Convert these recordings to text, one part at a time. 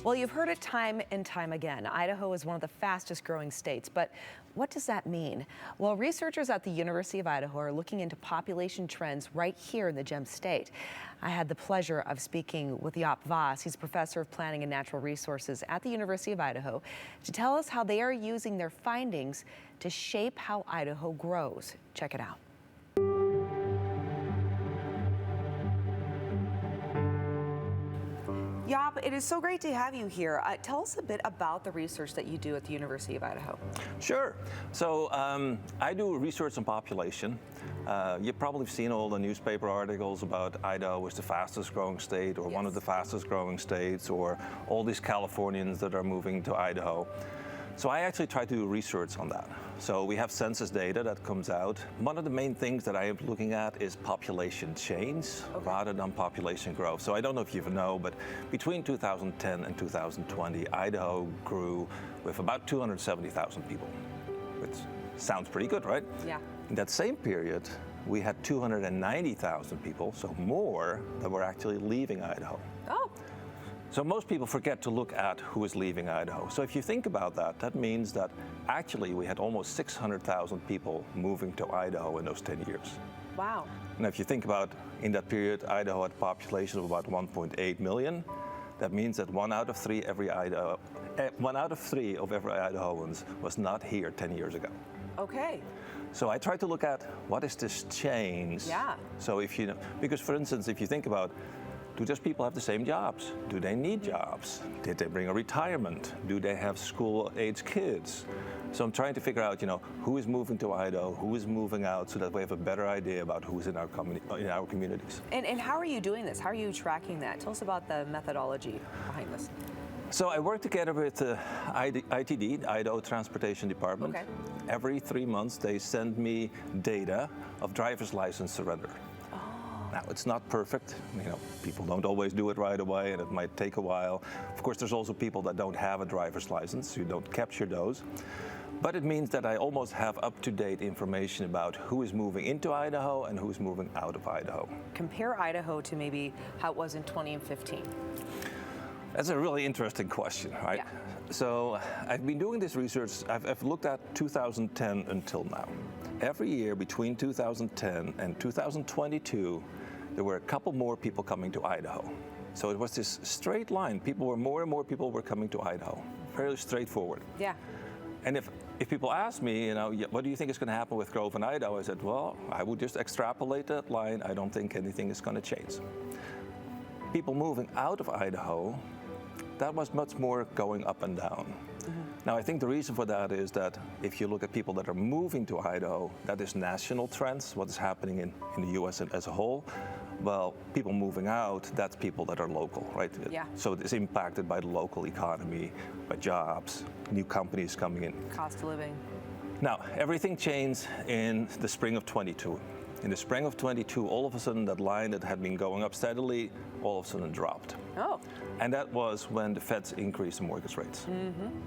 Well, you've heard it time and time again. Idaho is one of the fastest growing states, but what does that mean? Well, researchers at the University of Idaho are looking into population trends right here in the Gem State. I had the pleasure of speaking with Jaap Vos. He's a professor of planning and natural resources at the University of Idaho to tell us how they are using their findings to shape how Idaho grows. Check it out. Jaap, it is so great to have you here. Tell us a bit about the research that you do at the University of Idaho. Sure. So I do research on population. You've probably seen all the newspaper articles about Idaho is the fastest growing state, or one of the fastest growing states, or all these Californians that are moving to Idaho. So I actually try to do research on that. So we have census data that comes out. One of the main things that I am looking at is population change rather than population growth. So I don't know if you know, but between 2010 and 2020, Idaho grew with about 270,000 people, which sounds pretty good, right? Yeah. In that same period, we had 290,000 people, so more, that were actually leaving Idaho. Oh. So most people forget to look at who is leaving Idaho. So if you think about that, that means that actually we had almost 600,000 people moving to Idaho in those 10 years. Wow. Now if you think about in that period, Idaho had a population of about 1.8 million. That means that one out of three of every Idahoans was not here 10 years ago. Okay. So I try to look at what is this change. Yeah. So if you know, because for instance, if you think about, do those people have the same jobs? Do they need jobs? Did they bring a retirement? Do they have school-age kids? So I'm trying to figure out, who is moving to Idaho, who is moving out, so that we have a better idea about who's in our communities. And how are you doing this? How are you tracking that? Tell us about the methodology behind this. So I work together with the ITD, the Idaho Transportation Department. Okay. Every 3 months, they send me data of driver's license surrender. Now, it's not perfect. People don't always do it right away, and it might take a while. Of course, there's also people that don't have a driver's license. You don't capture those. But it means that I almost have up-to-date information about who is moving into Idaho and who is moving out of Idaho. Compare Idaho to maybe how it was in 2015. That's a really interesting question, right? Yeah. So I've been doing this research. I've looked at 2010 until now. Every year between 2010 and 2022, there were a couple more people coming to Idaho. So it was this straight line. More and more people were coming to Idaho. Fairly straightforward. Yeah. And if people ask me, what do you think is going to happen with growth in Idaho? I said, well, I would just extrapolate that line. I don't think anything is going to change. People moving out of Idaho, that was much more going up and down. Now, I think the reason for that is that if you look at people that are moving to Idaho, that is national trends, what is happening in the U.S. as a whole. Well, people moving out, that's people that are local, right? Yeah. So it's impacted by the local economy, by jobs, new companies coming in. Cost of living. Now, everything changed in the spring of 22. In the spring of 22, all of a sudden, that line that had been going up steadily, all of a sudden dropped. Oh. And that was when the Feds increased the mortgage rates.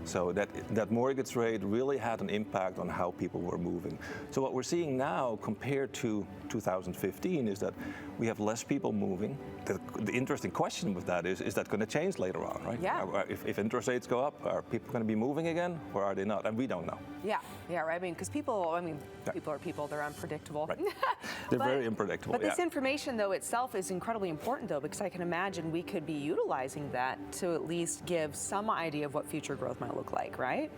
So that mortgage rate really had an impact on how people were moving. So what we're seeing now compared to 2015 is that we have less people moving. The interesting question with that is that going to change later on, right? Yeah. If interest rates go up, are people going to be moving again, or are they not? And we don't know. Yeah, right. Because people are people, they're unpredictable. Right. They're very unpredictable. But this information, though, itself is incredibly important, though, because I can imagine we could be utilizing that to at least give some idea of what future growth might look like, right?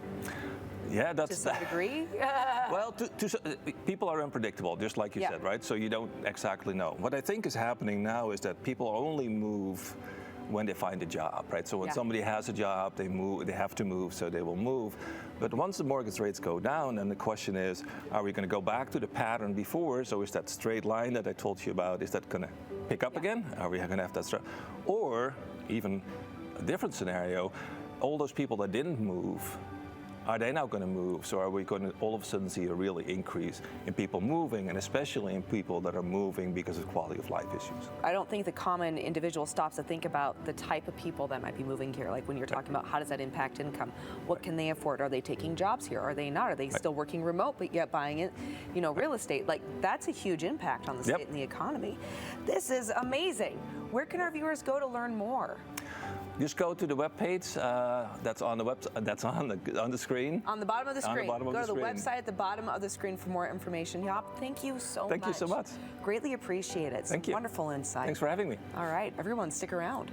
Yeah, that's to some degree. Well, people are unpredictable, just like you said, right? So you don't exactly know. What I think is happening now is that people only move when they find a job, right? So when somebody has a job, they have to move, so they will move. But once the mortgage rates go down, then the question is, are we going to go back to the pattern before? So is that straight line that I told you about, is that going to pick up again? Are we going to have that straight? Or even a different scenario, all those people that didn't move, are they now going to move? So are we going to all of a sudden see a really increase in people moving, and especially in people that are moving because of quality of life issues? I don't think the common individual stops to think about the type of people that might be moving here. Like when you're talking about how does that impact income? What can they afford? Are they taking jobs here? Are they not? Are they still working remote but yet buying it, real estate? Like that's a huge impact on the state and the economy. This is amazing. Where can our viewers go to learn more? Just go to the webpage that's on the screen. On the bottom of the screen. On the bottom of go the to the screen. website at the bottom of the screen for more information. Jaap, thank you so much. Thank you so much. Greatly appreciate it. Thank you. Wonderful insight. Thanks for having me. All right, everyone, stick around.